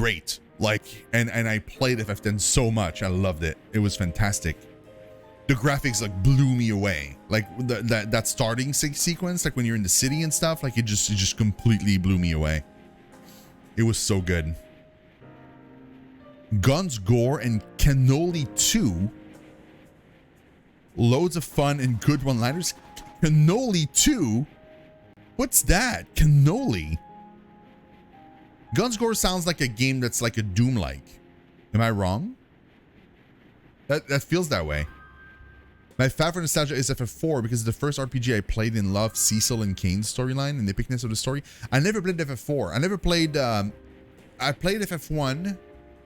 great. Like, and I played FF10 so much. I loved it. It was fantastic. The graphics like blew me away. Like that starting sequence, like when you're in the city and stuff, like it just completely blew me away. It was so good. Guns, Gore, and Cannoli 2. Loads of fun and good one-liners. Cannoli 2? What's that? Cannoli? Guns, Gore sounds like a game that's like a Doom-like. Am I wrong? That feels that way. My favorite nostalgia is FF4 because it's the first RPG I played and loved Cecil and Kane's storyline and the epicness of the story. I never played FF4. I never played... I played FF1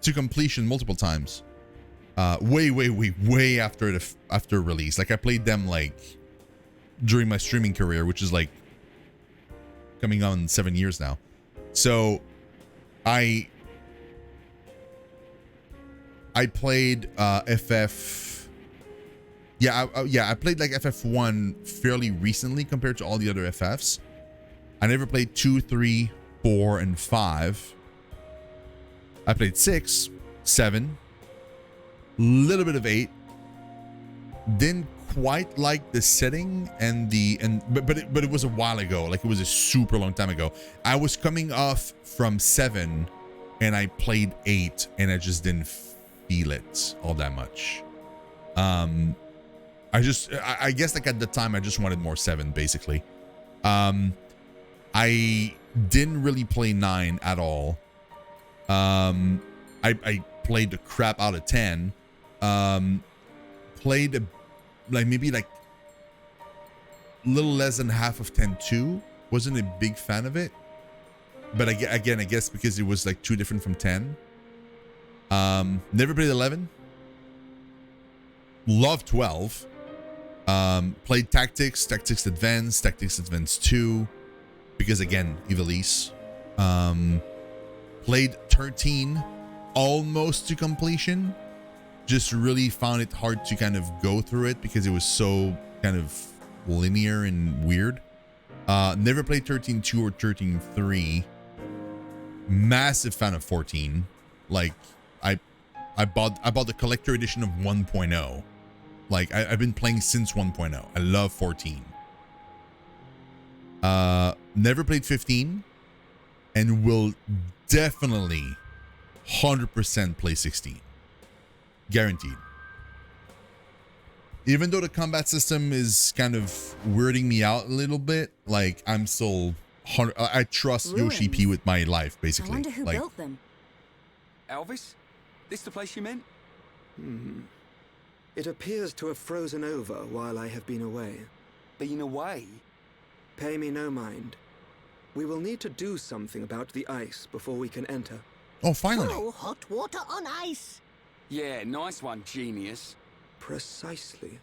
to completion multiple times. Way after release. Like I played them like during my streaming career, which is like coming on 7 years now. So I played FF. I played like FF1 fairly recently compared to all the other FFs. I never played 2, 3, 4, and 5. I played 6, 7, little bit of 8. Didn't quite like the setting but it was a while ago. Like it was a super long time ago. I was coming off from 7 and I played 8 and I just didn't feel it all that much. I guess like at the time I just wanted more 7 basically. I didn't really play 9 at all. I played the crap out of 10. Played maybe like a little less than half of 10 too. Wasn't a big fan of it, but again I guess because it was like too different from 10. Never played 11. Loved 12. Played Tactics Advance, Tactics Advance 2 because again Ivalice. Played 13 almost to completion. Just really found it hard to kind of go through it because it was so kind of linear and weird. Never played 13.2 or 13.3. Massive fan of 14. Like I bought the collector edition of 1.0. Like I've been playing since 1.0. I love 14. Never played 15 and will definitely 100% play 16. Guaranteed. Even though the combat system is kind of weirding me out a little bit, like I'm still I trust Yoshi P with my life basically. I wonder who like, built them. Elvis? This the place you meant? It appears to have frozen over while I have been away. Been away? Pay me no mind. We will need to do something about the ice before we can enter. Oh, finally. Oh, hot water on ice. Yeah, nice one, genius. Precisely.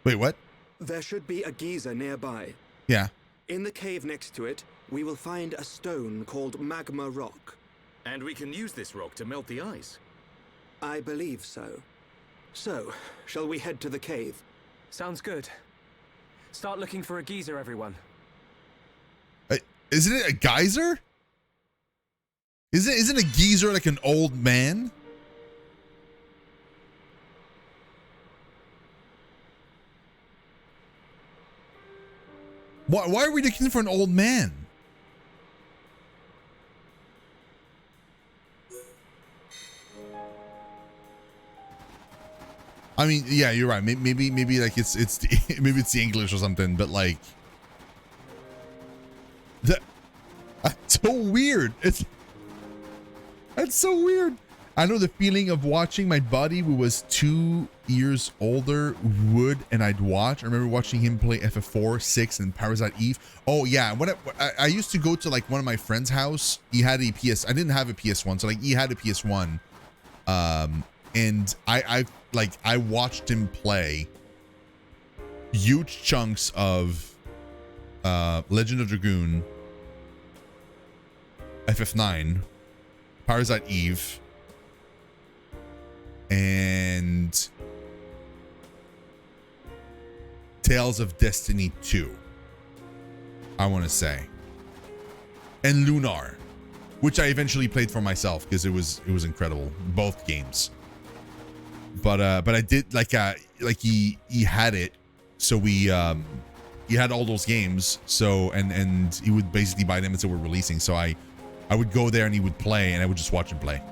Wait, what? There should be a geyser nearby. Yeah. In the cave next to it, we will find a stone called magma rock. And we can use this rock to melt the ice. I believe so. So, shall we head to the cave? Sounds good. Start looking for a geyser, everyone. Isn't it a geyser? Isn't a geyser like an old man? Why are we looking for an old man? I mean, yeah, you're right. Maybe like it's maybe it's the English or something, but like that's so weird. That's so weird. I know the feeling of watching my buddy who was 2 years older would, and I'd watch. I remember watching him play FF4, 6, and Parasite Eve. Oh yeah, I used to go to like one of my friend's house. He had a PS. I didn't have a PS1, so like he had a PS1. And I watched him play huge chunks of Legend of Dragoon, FF9, Parasite Eve, and Tales of Destiny 2, I want to say, and Lunar. which I eventually played for myself because it was incredible, both games. But I did like he had it, so he had all those games, so and he would basically buy them until we're releasing. So I would go there and he would play, and I would just watch him play.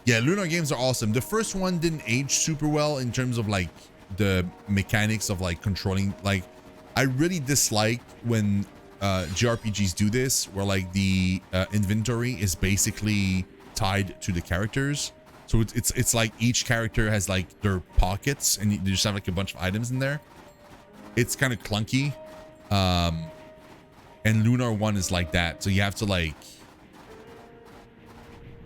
Yeah, Lunar games are awesome. The first one didn't age super well in terms of like the mechanics of like controlling. Like, I really dislike when JRPGs do this, where like the inventory is basically tied to the characters. So it's like each character has like their pockets, and you just have like a bunch of items in there. It's kind of clunky. And Lunar 1 is like that. So you have to like,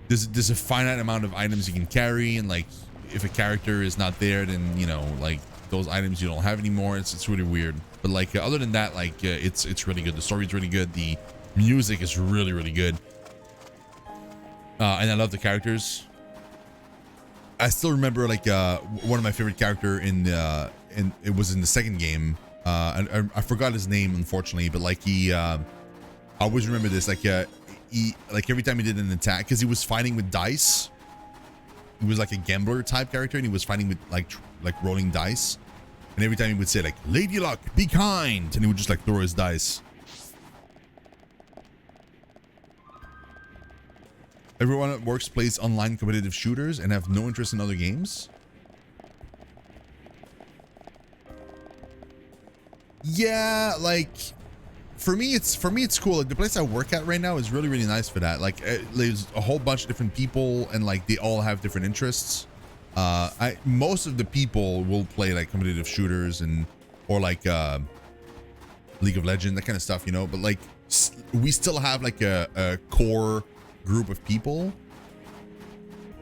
there's a finite amount of items you can carry, and like if a character is not there, then you know, like those items you don't have anymore. It's really weird. But like other than that, like it's really good. The story is really good. The music is really good. And I love the characters. I still remember like one of my favorite character in it was in the second game. And I forgot his name, unfortunately, but like I always remember this. Like he, like every time he did an attack, because he was fighting with dice. He was like a gambler type character, and he was fighting with like rolling dice. And every time he would say like, "Lady Luck, be kind," and he would just like throw his dice. Everyone at work plays online competitive shooters and have no interest in other games. Yeah, like for me it's cool. Like the place I work at right now is really nice for that. Like there's a whole bunch of different people, and like they all have different interests. Most of the people will play like competitive shooters or like League of Legends, that kind of stuff, you know. But like we still have like a core group of people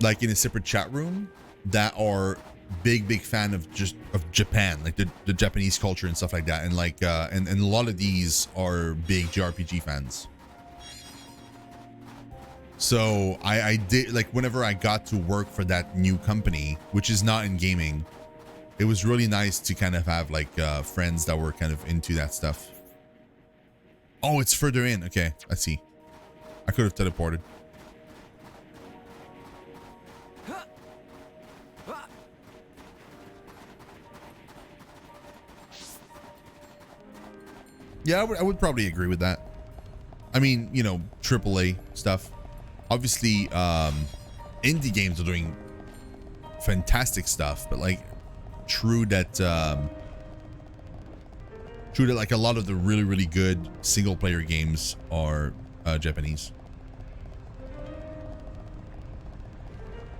like in a separate chat room that are big fan of Japan, like the Japanese culture and stuff like that, and like and a lot of these are big JRPG fans. So I did, like, whenever I got to work for that new company, which is not in gaming, it was really nice to kind of have like friends that were kind of into that stuff. Oh, it's further in. Okay, I see. I could have teleported. Yeah, I would probably agree with that. I mean, you know, AAA stuff. Obviously, indie games are doing fantastic stuff, but like, true that like a lot of the really good single player games are Japanese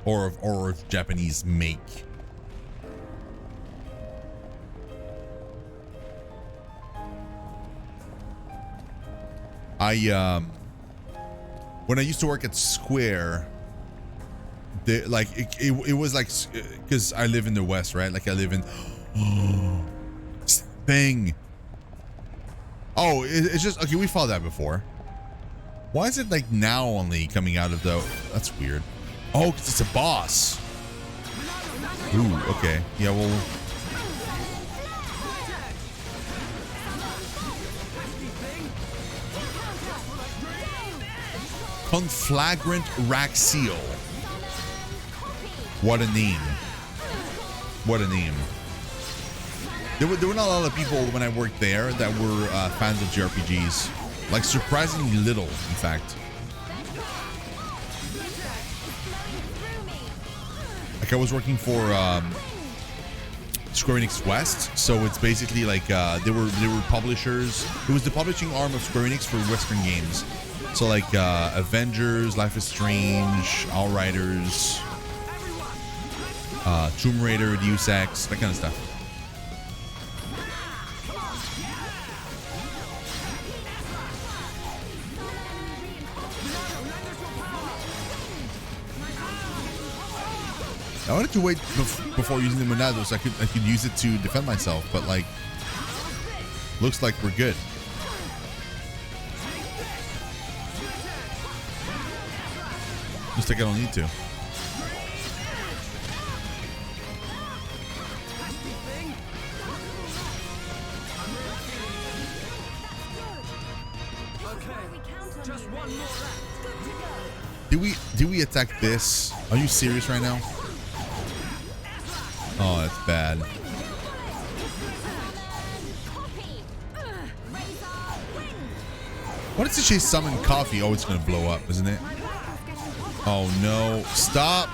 or Japanese make. When I used to work at Square, like it was like, because I live in the West, right? Like I live in thing. Oh, it's just okay. We fought that before. Why is it like now only coming out of the? That's weird. Oh, because it's a boss. Ooh, okay. Yeah, well. Conflagrant Raxiel. What a name. What a name. There were not a lot of people when I worked there that were fans of JRPGs. Like, surprisingly little, in fact. Like, I was working for Square Enix West, so it's basically like they were publishers. It was the publishing arm of Square Enix for Western games. So like Avengers, Life is Strange, Outriders, Tomb Raider, Deus Ex, that kind of stuff. I wanted to wait before using the Monado so I could use it to defend myself, but like, looks like we're good. Looks like I don't need to. Do we attack this? Are you serious right now? Oh, that's bad. What did she summon coffee? Oh, it's gonna blow up, isn't it? Oh no! Stop!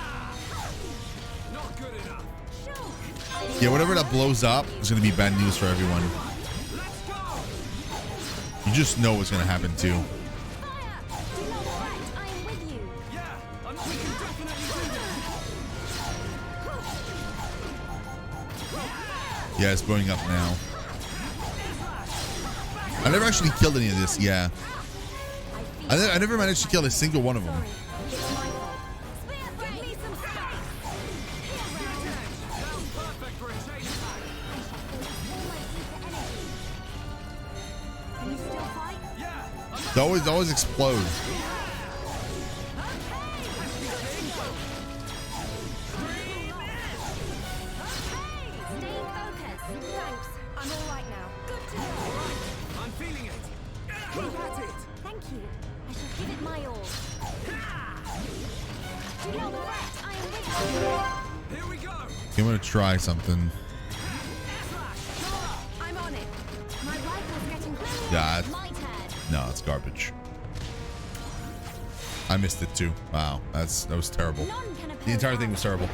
Yeah, whatever that blows up is gonna be bad news for everyone. You just know what's gonna happen too. Yeah, it's blowing up now. I never actually killed any of this. Yeah, I never managed to kill a single one of them. They always explode. I'm gonna try something. Yeah, no, it's garbage. I missed it too. Wow, that was terrible. The entire thing was terrible.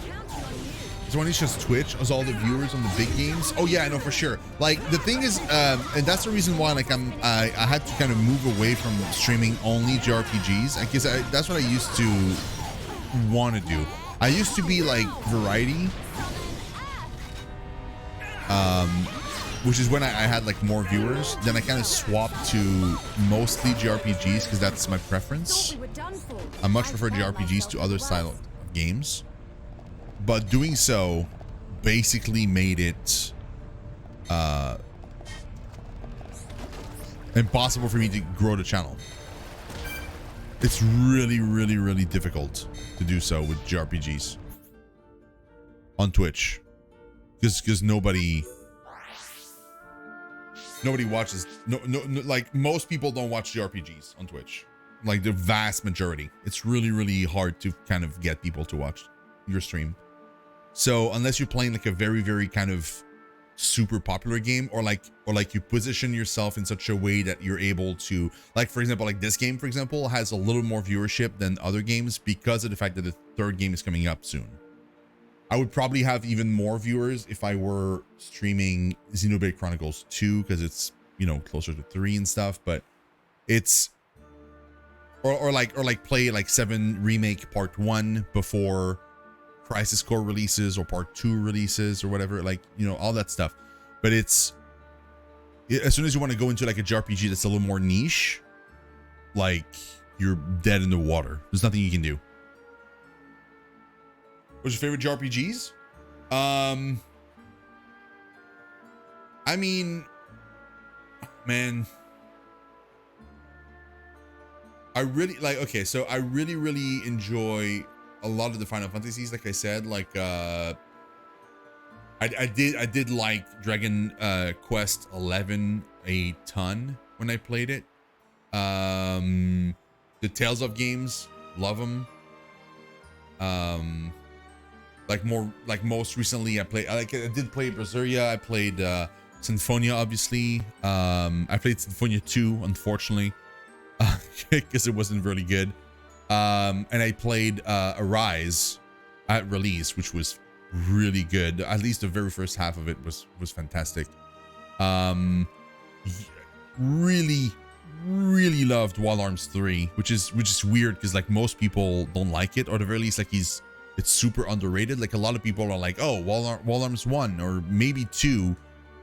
So when it's just Twitch as all the viewers on the big games. Oh yeah, I know for sure. Like the thing is, and that's the reason why like I had to kind of move away from streaming only JRPGs. I guess that's what I used to want to do. I used to be like variety, which is when I had like more viewers. Then I kind of swapped to mostly JRPGs because that's my preference. I much prefer JRPGs to other style of games, but doing so basically made it impossible for me to grow the channel. It's really difficult to do so with JRPGs on Twitch because nobody watches. No, like most people don't watch JRPGs on Twitch. Like the vast majority. It's really hard to kind of get people to watch your stream. So unless you're playing like a very kind of super popular game, or like you position yourself in such a way that you're able to, like for example, like this game for example has a little more viewership than other games because of the fact that the third game is coming up soon. I would probably have even more viewers if I were streaming Xenoblade Chronicles 2 because it's, you know, closer to 3 and stuff, but it's or like play like 7 Remake Part 1 before Crisis Core releases or Part 2 releases or whatever, like, you know, all that stuff. But it's as soon as you want to go into like a JRPG that's a little more niche, like you're dead in the water. There's nothing you can do. What's your favorite JRPGs? I mean, man, I really like, okay, so I really enjoy a lot of the Final Fantasies. Like I said, like I did like Dragon Quest 11 a ton when I played it. The Tales of games, love them. Like most recently I did play Berseria. I played Symphonia, obviously. I played Symphonia 2, unfortunately, because it wasn't really good. And I played Arise at release, which was really good. At least the very first half of it was fantastic. Really loved Wall Arms 3, which is weird because like most people don't like it, or at the very least like it's super underrated. Like a lot of people are like, oh, Wall Arms 1 or maybe 2,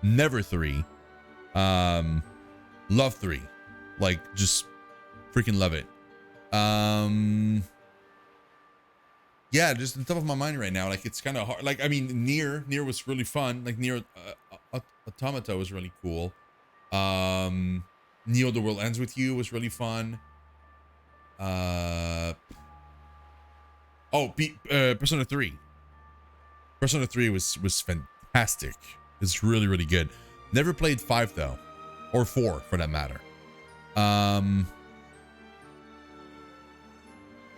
never 3. Love 3, like just freaking love it. Yeah, just on top of my mind right now, like it's kind of hard. Like I mean, Nier was really fun. Like Nier Automata was really cool. Neo The World Ends With You was really fun. Persona 3 was fantastic. It's really good. Never played 5 though, or 4 for that matter.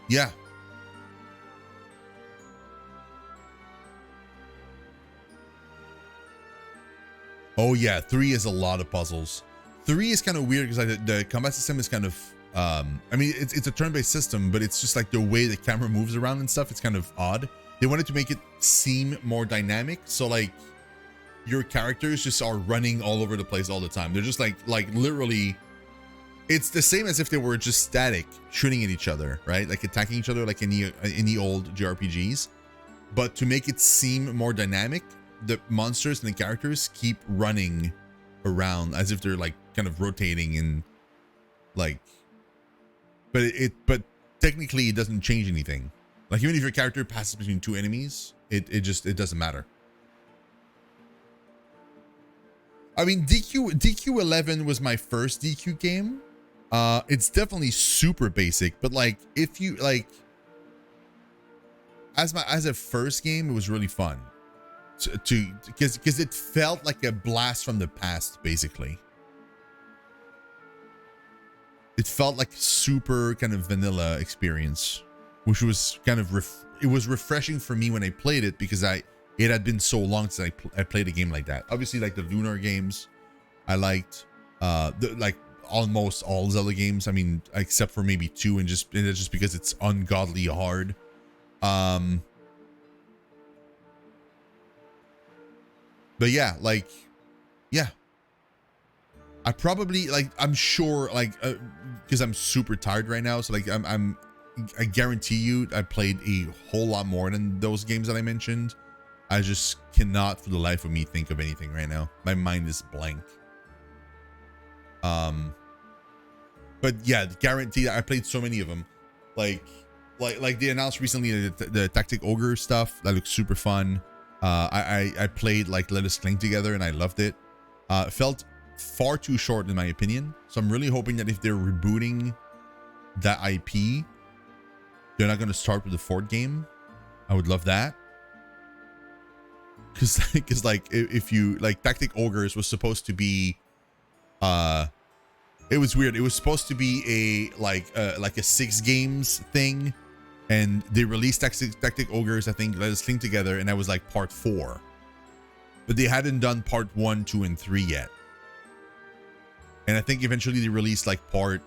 Yeah. Oh yeah, 3 is a lot of puzzles. 3 is kind of weird because like the combat system is kind of I mean it's a turn-based system, but it's just like the way the camera moves around and stuff, it's kind of odd. They wanted to make it seem more dynamic, so like your characters just are running all over the place all the time. They're just like literally, it's the same as if they were just static, shooting at each other, right? Like attacking each other like any old JRPGs. But to make it seem more dynamic, the monsters and the characters keep running around as if they're like kind of rotating and like, but technically it doesn't change anything. Like even if your character passes between two enemies, it doesn't matter. I mean, DQ11 was my first DQ game. It's definitely super basic, but like if you like as a first game, it was really fun because it felt like a blast from the past. Basically, it felt like super kind of vanilla experience, which was kind of it was refreshing for me when I played it because it had been so long since I played a game like that. Obviously, like the Lunar games, I liked like almost all Zelda games. I mean, except for maybe 2, and it's just because it's ungodly hard. But yeah, like, yeah, I probably like, I'm sure like, because I'm super tired right now. So like, I guarantee you I played a whole lot more than those games that I mentioned. I just cannot for the life of me think of anything right now. My mind is blank. But yeah, guarantee I played so many of them. Like they announced recently the Tactic Ogre stuff that looks super fun. I played like Let Us Cling Together and I loved it. It felt far too short in my opinion. So I'm really hoping that if they're rebooting that IP, they're not going to start with the 4th game. I would love that. Because like if you like Tactic Ogres was supposed to be it was weird. It was supposed to be a 6 games thing, and they released Tactic Ogres, I think, Let Us Cling Together, and that was like part 4. But they hadn't done part 1, 2, and 3 yet. And I think eventually they released like part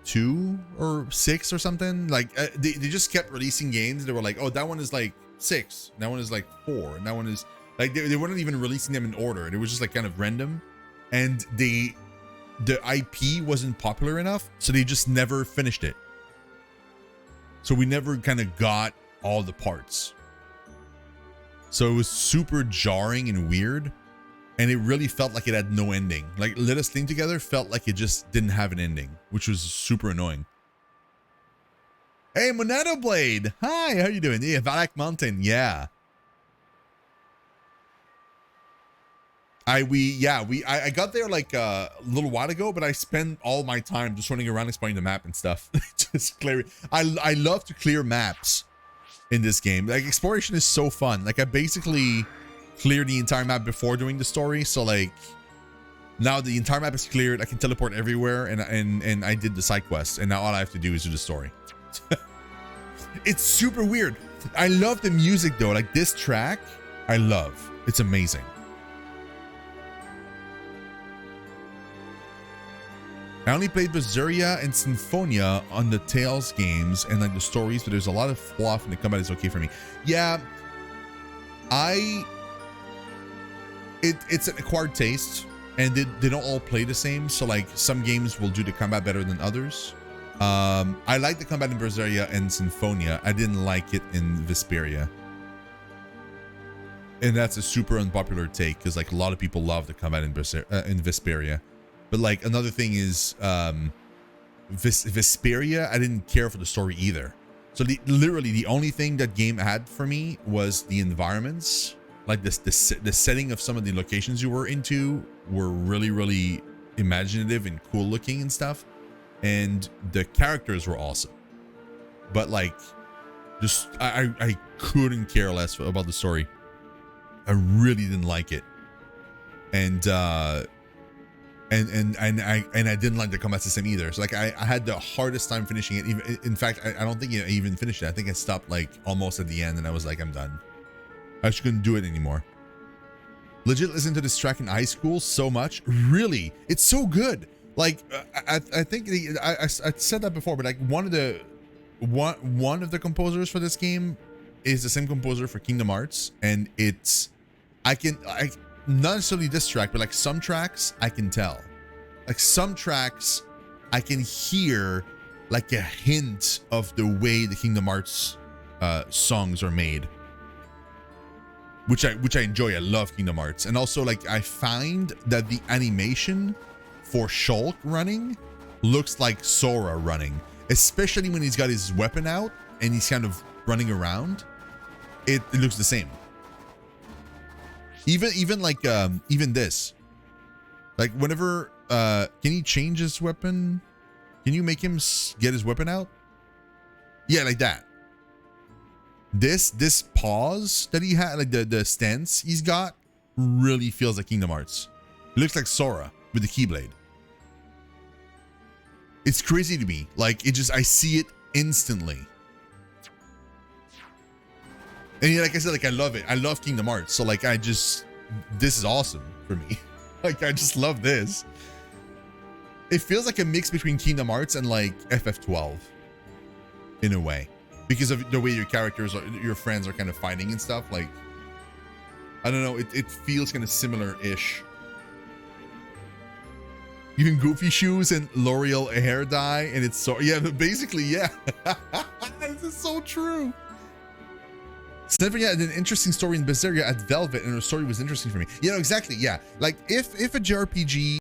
2 or 6 or something. Like they just kept releasing games. They were like, oh, that one is like 6, that one is like 4, and that one is like they weren't even releasing them in order. It was just like kind of random, and the IP wasn't popular enough, so they just never finished it. So we never kind of got all the parts. So it was super jarring and weird, and it really felt like it had no ending. Like Let Us Cling Together felt like it just didn't have an ending, which was super annoying. Hey, Monado Blade. Hi, how you doing? Yeah, Valak Mountain. Yeah. I got there like a little while ago, but I spent all my time just running around exploring the map and stuff. Just clearing. I love to clear maps in this game. Like exploration is so fun. Like I basically cleared the entire map before doing the story. So like now the entire map is cleared. I can teleport everywhere, and I did the side quests, and now all I have to do is do the story. It's super weird. I love the music though. Like this track, I love. It's amazing. I only played Berseria and Symphonia on the Tales games and like the stories, but there's a lot of fluff and the combat is okay for me. Yeah, it's an acquired taste, and they don't all play the same. So like some games will do the combat better than others. I like the combat in Berseria and Symphonia. I didn't like it in Vesperia. And that's a super unpopular take because like a lot of people love the combat in Vesperia. But like another thing is Vesperia, I didn't care for the story either. So literally the only thing that game had for me was the environments. Like the setting of some of the locations you were into were really, really imaginative and cool looking and stuff. And the characters were awesome. But like just I couldn't care less about the story. I really didn't like it. And I didn't like the combat system either. So like I had the hardest time finishing it. Even in fact, I don't think I even finished it. I think I stopped like almost at the end, and I was like, I'm done. I just couldn't do it anymore. Legit listen to this track in high school so much. Really, it's so good. Like I think I said that before, but like one of the composers for this game is the same composer for Kingdom Hearts, and it's I not necessarily this track, but like some tracks I can tell. Like some tracks I can hear like a hint of the way the Kingdom Hearts songs are made. Which I enjoy. I love Kingdom Hearts. And also like I find that the animation for Shulk running looks like Sora running. Especially when he's got his weapon out and he's kind of running around. It looks the same. Even like even this. Like whenever can he change his weapon? Can you make him get his weapon out? Yeah, like that. This pause that he had, like the stance he's got, really feels like Kingdom Hearts. It looks like Sora with the Keyblade. It's crazy to me. Like it just, I see it instantly. And yeah, like I said, like I love it. I love Kingdom Hearts. So like this is awesome for me. Like I just love this. It feels like a mix between Kingdom Hearts and like FF12 in a way. Because of the way your characters or your friends are kind of fighting and stuff. Like, I don't know, it feels kind of similar-ish. Even Goofy shoes and L'Oreal hair dye, and it's so, yeah, basically, yeah. This is so true. Sniffing had an interesting story in Berseria at Velvet, and the story was interesting for me. Yeah, exactly, yeah. Like, if a JRPG